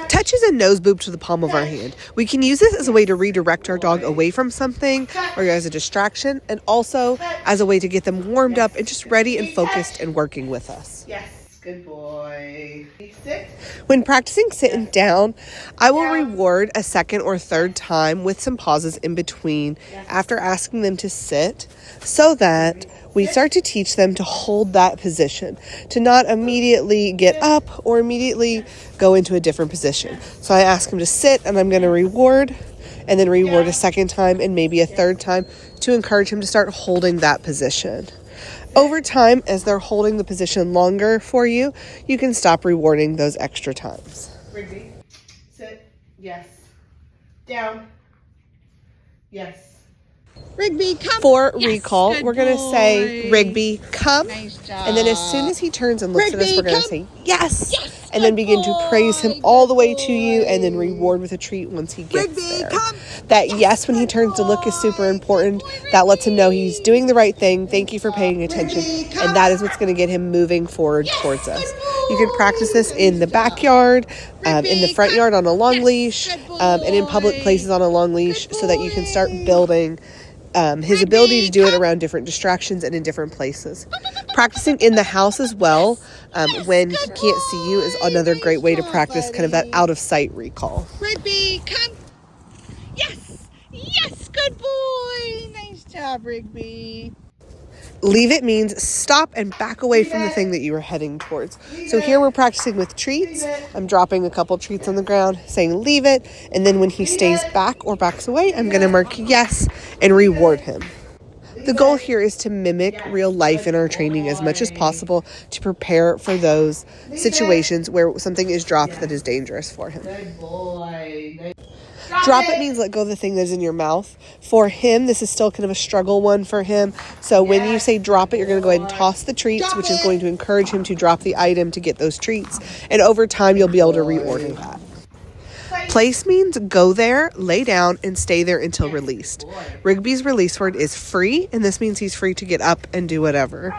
Touch is a nose boob to the palm of our hand. We can use this as a way to redirect our dog away from something or as a distraction, and also as a way to get them warmed up and just ready and focused and working with us. Yes, good boy. Sit. When practicing sitting down, I will reward a second or third time with some pauses in between after asking them to sit, so that we start to teach them to hold that position, to not immediately get up or immediately go into a different position. So I ask them to sit, and I'm going to reward, and then reward a second time and maybe a third time to encourage him to start holding that position. Over time, as they're holding the position longer for you, you can stop rewarding those extra times. Rigby, sit. Yes. Down. Yes. Rigby, come. For Yes, recall, good we're going to boy. say, Rigby, come. Nice job. And then as soon as he turns and looks at us, Rigby, we're going to come. say, yes. Yes, And then good begin to praise him boy, all the good way to you, and then boy. reward with a treat once he gets Rigby, there. come. That yes, when he turns to look, is super important. That lets him know he's doing the right thing. Thank you for paying attention. And that is what's going to get him moving forward towards us. You can practice this in the backyard, in the front yard on a long leash, and in public places on a long leash, so that you can start building his ability to do it around different distractions and in different places. Practicing in the house as well, when he can't see you, is another great way to practice kind of that out of sight recall. Rigby, come. Yes. Yes, good boy. Nice job, Rigby. Leave it means stop and back away from the thing that you were heading towards. So here we're practicing with treats. I'm dropping a couple treats on the ground, saying leave it. And then when he stays back or backs away, I'm going to mark yes and reward him. The goal here is to mimic real life in our training as much as possible to prepare for those situations where something is dropped that is dangerous for him. Good boy. Drop it means let go of the thing that's in your mouth. For him, this is still kind of a struggle one for him. So when you say drop it, you're going to go ahead and toss the treats, which is going to encourage him to drop the item to get those treats. And over time, you'll be able to reorder that. Place means go there, lay down, and stay there until released. Rigby's release word is free, and this means he's free to get up and do whatever.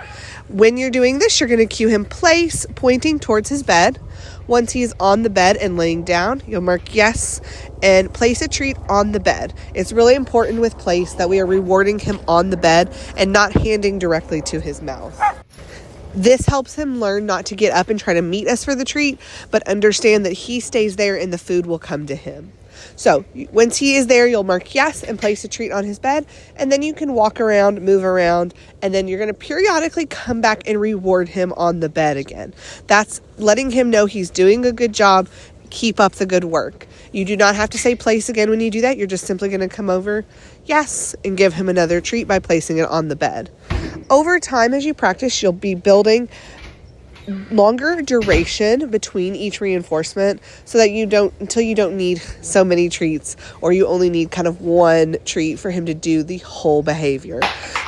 When you're doing this, you're going to cue him place, pointing towards his bed. Once he's on the bed and laying down, you'll mark yes and place a treat on the bed. It's really important with place that we are rewarding him on the bed and not handing directly to his mouth. This helps him learn not to get up and try to meet us for the treat, but understand that he stays there and the food will come to him. So once he is there, you'll mark yes and place a treat on his bed, and then you can walk around, move around, and then you're going to periodically come back and reward him on the bed again. That's letting him know he's doing a good job. Keep up the good work. You do not have to say place again when you do that. You're just simply going to come over, yes, and give him another treat by placing it on the bed. Over time, as you practice, you'll be building longer duration between each reinforcement so that until you don't need so many treats, or you only need kind of one treat for him to do the whole behavior.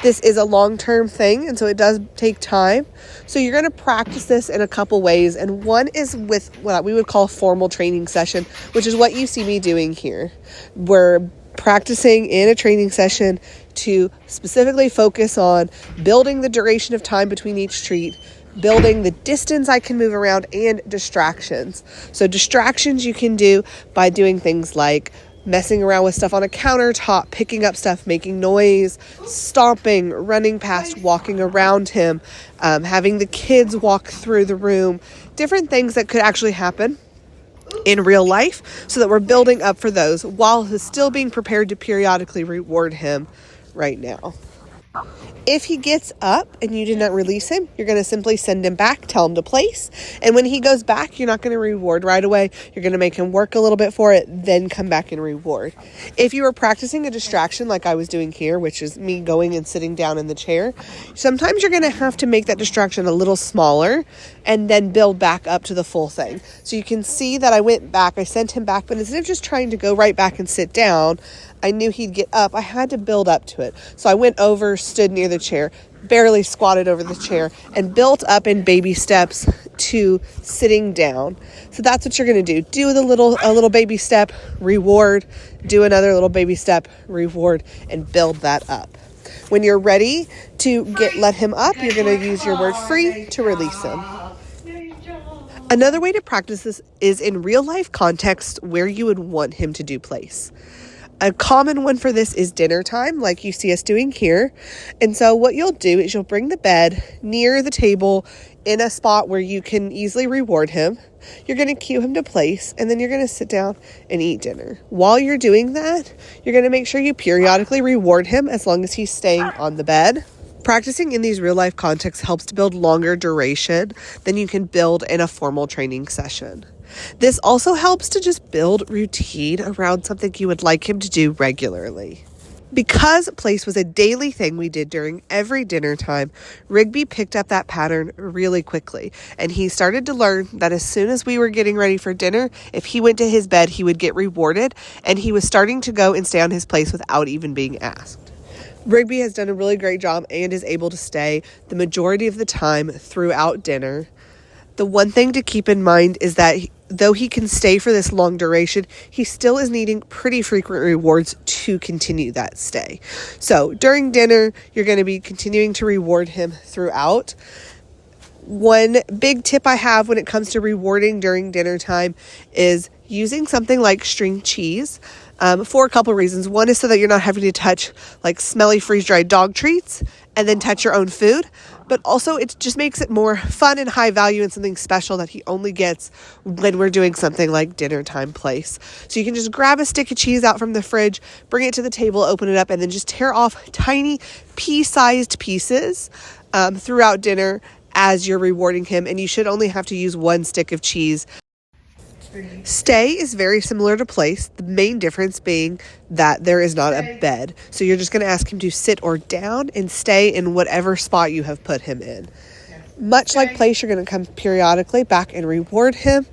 This is a long-term thing, and so it does take time. So you're going to practice this in a couple ways, and one is with what we would call a formal training session, which is what you see me doing here. We're practicing in a training session to specifically focus on building the duration of time between each treat, building the distance I can move around, and distractions. So distractions you can do by doing things like messing around with stuff on a countertop, picking up stuff, making noise, stomping, running past, walking around him, having the kids walk through the room, different things that could actually happen in real life, so that we're building up for those while still being prepared to periodically reward him right now. If he gets up and you did not release him, you're going to simply send him back, tell him to place. And when he goes back, you're not going to reward right away. You're going to make him work a little bit for it, then come back and reward. If you were practicing a distraction like I was doing here, which is me going and sitting down in the chair, sometimes you're going to have to make that distraction a little smaller and then build back up to the full thing. So you can see that I went back, I sent him back, but instead of just trying to go right back and sit down, I knew he'd get up. I had to build up to it. So I went over, stood near the chair, barely squatted over the chair, and built up in baby steps to sitting down. So that's what you're going to do. Do a little baby step, reward, do another little baby step, reward, and build that up. When you're ready to let him up, you're going to use your word free to release him. Another way to practice this is in real life context where you would want him to do place. A common one for this is dinner time, like you see us doing here. And so what you'll do is you'll bring the bed near the table in a spot where you can easily reward him. You're going to cue him to place, and then you're going to sit down and eat dinner. While you're doing that, you're going to make sure you periodically reward him as long as he's staying on the bed. Practicing in these real life contexts helps to build longer duration than you can build in a formal training session. This also helps to just build routine around something you would like him to do regularly. Because place was a daily thing we did during every dinner time, Rigby picked up that pattern really quickly, and he started to learn that as soon as we were getting ready for dinner, if he went to his bed, he would get rewarded, and he was starting to go and stay on his place without even being asked. Rigby has done a really great job and is able to stay the majority of the time throughout dinner. The one thing to keep in mind is that though he can stay for this long duration, he still is needing pretty frequent rewards to continue that stay. So during dinner, you're going to be continuing to reward him throughout. One big tip I have when it comes to rewarding during dinner time is using something like string cheese for a couple reasons. One is so that you're not having to touch like smelly freeze-dried dog treats and then touch your own food. But also it just makes it more fun and high value and something special that he only gets when we're doing something like dinner time place. So you can just grab a stick of cheese out from the fridge, bring it to the table, open it up, and then just tear off tiny pea-sized pieces throughout dinner as you're rewarding him. And you should only have to use one stick of cheese. Stay is very similar to place, the main difference being that there is not a bed. So you're just going to ask him to sit or down and stay in whatever spot you have put him in. Much like place, you're going to come periodically back and reward him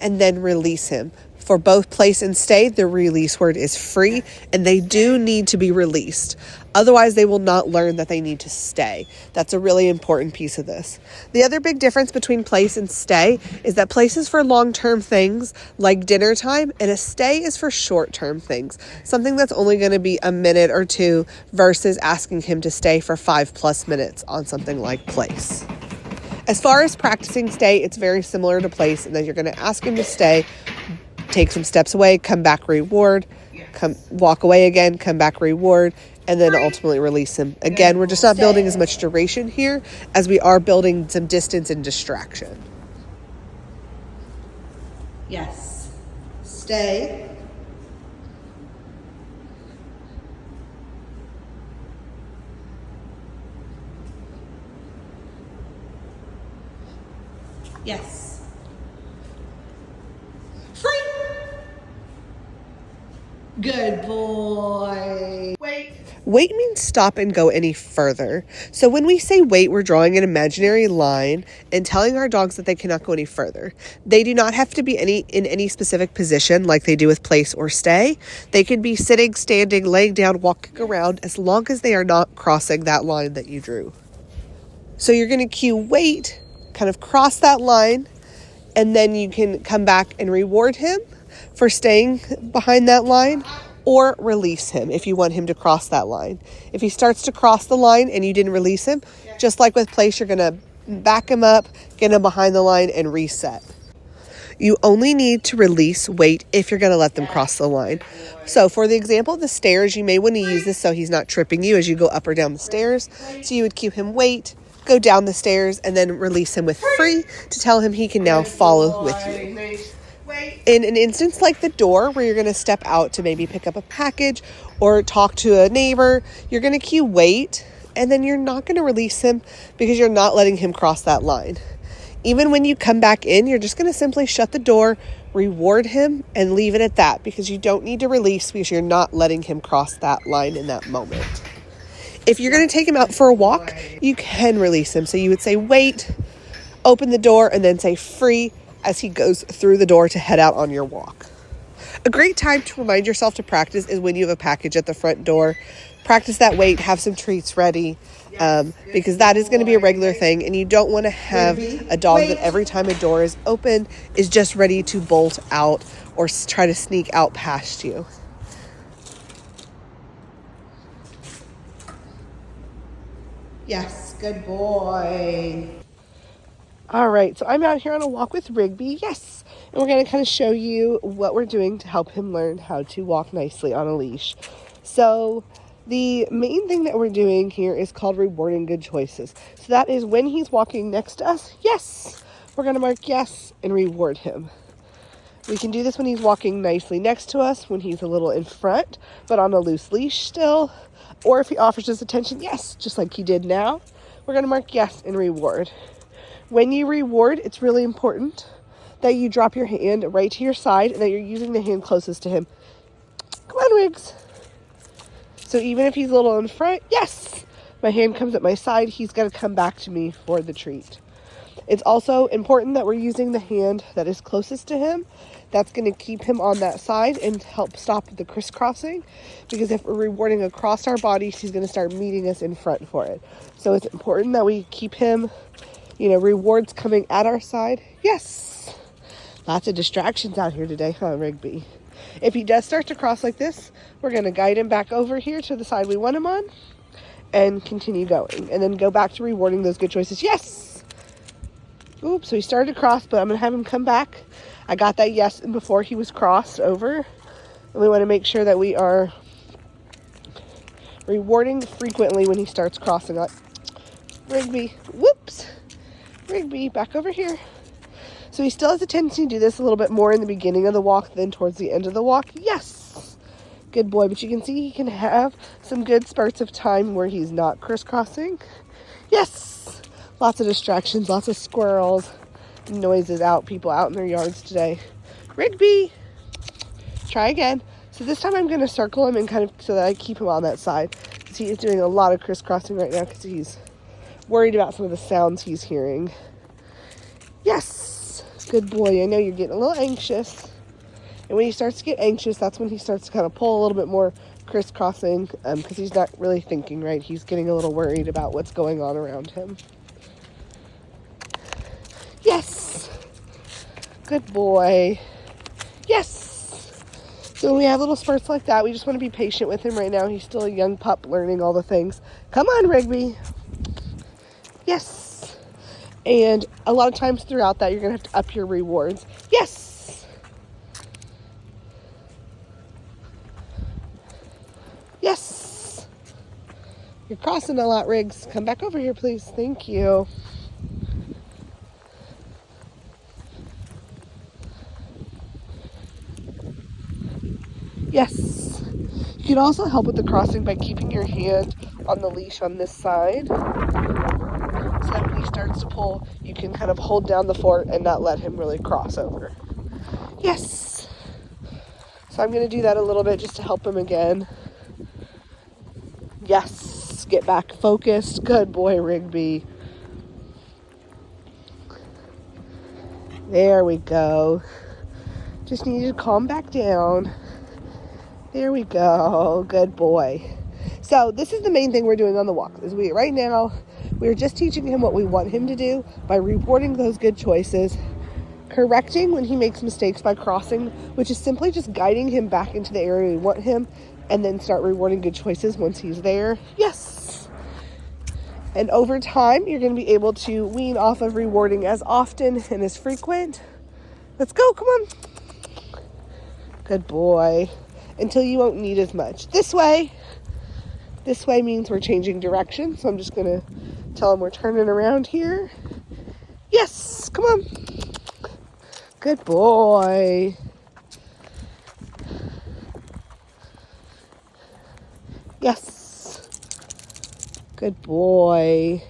and then release him. For both place and stay, the release word is free, and they do need to be released. Otherwise, they will not learn that they need to stay. That's a really important piece of this. The other big difference between place and stay is that place is for long-term things like dinner time, and a stay is for short-term things. Something that's only going to be a minute or two versus asking him to stay for 5+ minutes on something like place. As far as practicing stay, it's very similar to place, and then you're going to ask him to stay, take some steps away, come back, reward, come walk away again, come back, reward, and then ultimately release him. Again, we're just not building as much duration here as we are building some distance and distraction. Yes. Stay. Yes. Free. Good boy. Wait. Wait means stop and go any further. So when we say wait, we're drawing an imaginary line and telling our dogs that they cannot go any further. They do not have to be in any specific position like they do with place or stay. They can be sitting, standing, laying down, walking around, as long as they are not crossing that line that you drew. So you're going to cue wait, kind of cross that line, and then you can come back and reward him for staying behind that line, or release him if you want him to cross that line. If he starts to cross the line and you didn't release him, just like with place, you're going to back him up, get him behind the line, and reset. You only need to release wait if you're going to let them cross the line. So for the example of the stairs, you may want to use this so he's not tripping you as you go up or down the stairs. So you would cue him wait, go down the stairs, and then release him with free to tell him he can now follow with you. In an instance like the door, where you're going to step out to maybe pick up a package or talk to a neighbor, you're going to cue wait, and then you're not going to release him because you're not letting him cross that line. Even when you come back in, you're just going to simply shut the door, reward him, and leave it at that, because you don't need to release because you're not letting him cross that line in that moment. If you're going to take him out for a walk, you can release him. So you would say wait, open the door, and then say free as he goes through the door to head out on your walk. A great time to remind yourself to practice is when you have a package at the front door. Practice that wait, have some treats ready, because that is going to be a regular thing, and you don't want to have a dog that every time a door is open is just ready to bolt out or try to sneak out past you. Yes, good boy. All right, so I'm out here on a walk with Rigby, yes. And we're gonna kind of show you what we're doing to help him learn how to walk nicely on a leash. So the main thing that we're doing here is called rewarding good choices. So that is when he's walking next to us, yes, we're gonna mark yes and reward him. We can do this when he's walking nicely next to us, when he's a little in front, but on a loose leash still. Or if he offers us attention, yes, just like he did now, we're gonna mark yes and reward. When you reward, it's really important that you drop your hand right to your side and that you're using the hand closest to him. Come on, Riggs. So even if he's a little in front, yes, my hand comes at my side, he's got to come back to me for the treat. It's also important that we're using the hand that is closest to him. That's going to keep him on that side and help stop the crisscrossing, because if we're rewarding across our bodies, he's going to start meeting us in front for it. So it's important that we keep him, rewards coming at our side. Yes. Lots of distractions out here today, huh, Rigby? If he does start to cross like this, we're going to guide him back over here to the side we want him on and continue going. And then go back to rewarding those good choices. Yes! Oops, so he started to cross, but I'm going to have him come back. I got that yes before he was crossed over. And we want to make sure that we are rewarding frequently when he starts crossing up. Rigby, whoops! Rigby, back over here. So he still has a tendency to do this a little bit more in the beginning of the walk than towards the end of the walk. Yes! Good boy. But you can see he can have some good spurts of time where he's not crisscrossing. Yes! Lots of distractions, lots of squirrels, noises out, people out in their yards today. Rigby! Try again. So this time I'm going to circle him and kind of so that I keep him on that side. Because he is doing a lot of crisscrossing right now because he's worried about some of the sounds he's hearing. Yes! Good boy. I know you're getting a little anxious. And when he starts to get anxious, that's when he starts to kind of pull a little bit more crisscrossing because he's not really thinking right. He's getting a little worried about what's going on around him. Yes! Good boy. Yes! So when we have little spurts like that, we just want to be patient with him right now. He's still a young pup learning all the things. Come on, Rigby. Yes! And a lot of times throughout that, you're going to have to up your rewards. Yes! Yes! You're crossing a lot, Riggs. Come back over here, please. Thank you. Yes. You can also help with the crossing by keeping your hand on the leash on this side. So that when he starts to pull, you can kind of hold down the fort and not let him really cross over. Yes. So I'm going to do that a little bit just to help him again. Yes. Get back focused. Good boy, Rigby. There we go. Just need you to calm back down. There we go. Good boy. So this is the main thing we're doing on the walk. Is right now we're just teaching him what we want him to do by rewarding those good choices, correcting when he makes mistakes by crossing, which is simply just guiding him back into the area we want him, and then start rewarding good choices once he's there. Yes. And over time, you're going to be able to wean off of rewarding as often and as frequent. Let's go. Come on. Good boy. Until you won't need as much. This way. This way means we're changing direction. So I'm just going to tell him we're turning around here. Yes. Come on. Good boy. Yes. Good boy.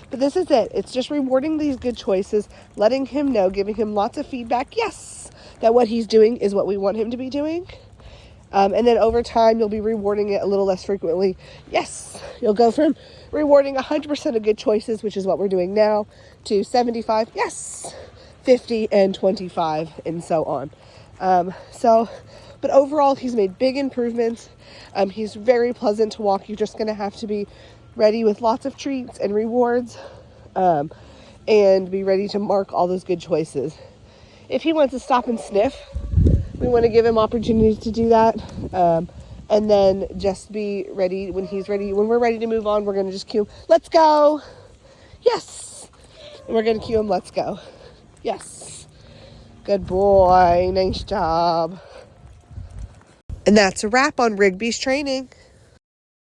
But this is it. It's just rewarding these good choices, letting him know, giving him lots of feedback. Yes. That what he's doing is what we want him to be doing. And then over time, you'll be rewarding it a little less frequently. Yes, you'll go from rewarding 100% of good choices, which is what we're doing now, to 75, yes, 50 and 25, and so on. But overall, he's made big improvements. He's very pleasant to walk. You're just going to have to be ready with lots of treats and rewards, and be ready to mark all those good choices. If he wants to stop and sniff, we want to give him opportunities to do that, and then just be ready when he's ready. When we're ready to move on, we're going to just cue, let's go. Yes. And we're going to cue him. Let's go. Yes. Good boy. Nice job. And that's a wrap on Rigby's training.